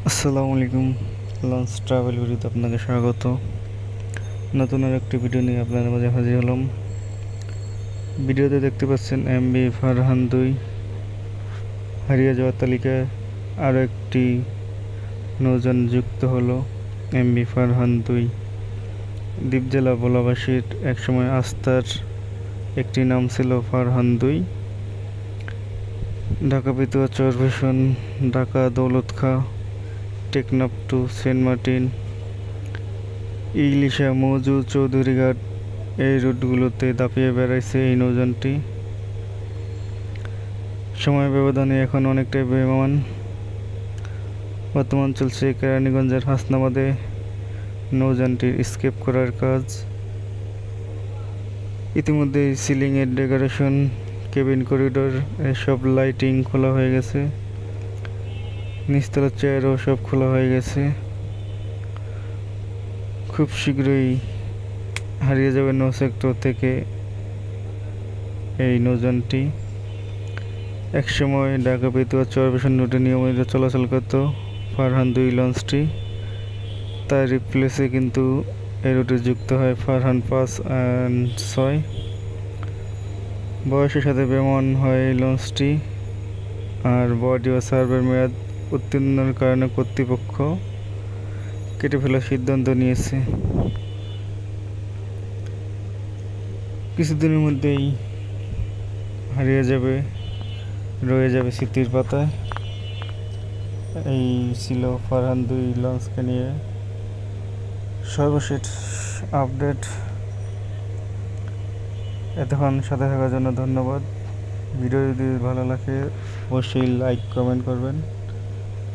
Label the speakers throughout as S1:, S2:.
S1: আসসালামু আলাইকুম। Launch travel ভিডিওতে আপনাকে স্বাগত। নতুন আর একটি ভিডিও নিয়ে আপনাদের মাঝে হাজির হলাম। ভিডিওতে দেখতে পাচ্ছেন এমভি ফারহান 2 হারিয়ে যাওয়ার তালিকায় আরও একটি নৌযান যুক্ত হলো। এমভি ফারহান 2 দ্বীপ জেলা ভোলাবাসীর একসময় আস্থার একটি নাম ছিল Farhan 2। Dhaka Petua Charbhishan, Dhaka Daulat Khan, Teknaf to Saint Martin, Ilisha, মৌজু, চৌধুরীঘাট এই রুটগুলোতে দাপিয়ে বেড়াইছে এই নৌযানটি। সময় ব্যবধানে এখন অনেকটাই বেগবান। বর্তমান চলছে কেরানীগঞ্জের হাসনাবাদে নৌযানটির স্কেপ করার কাজ। ইতিমধ্যে সিলিংয়ের ডেকোরেশন, কেবিন করিডোর এসব লাইটিং খোলা হয়ে গেছে। নিচতলার চেয়ারও সব খোলা হয়ে গেছে। খুব শীঘ্রই হারিয়ে যাবে নৌ সেক্টর থেকে এই নৌযানটি। একসময় ঢাকা পেতুয়া চরভীষণ রুটে নিয়মিত চলাচল করত ফারহান 2 লঞ্চটি। তার রিপ্লেসে কিন্তু এই রুটে যুক্ত হয় ফারহান 5 অ্যান্ড 6। বয়সের সাথে বেমান হয় এই লঞ্চটি, আর বডি ও সার্ভের মেয়াদ উত্তীর্ণের কারণে কর্তৃপক্ষ কেটে ফেলার সিদ্ধান্ত নিয়েছে। কিছুদিনের মধ্যেই হারিয়ে যাবে, রয়ে যাবে স্মৃতির পাতায়। এই ছিল ফারহান 2 লঞ্চকে নিয়ে সর্বশেষ আপডেট। এতক্ষণ সাথে থাকার জন্য ধন্যবাদ। ভিডিও যদি ভালো লাগে অবশ্যই লাইক কমেন্ট করবেন,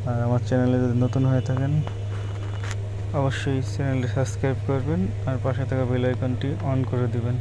S1: আর আমার চ্যানেলে যদি নতুন হয়ে থাকেন অবশ্যই চ্যানেলটি সাবস্ক্রাইব করবেন আর পাশে থাকা বেল আইকনটি অন করে দিবেন।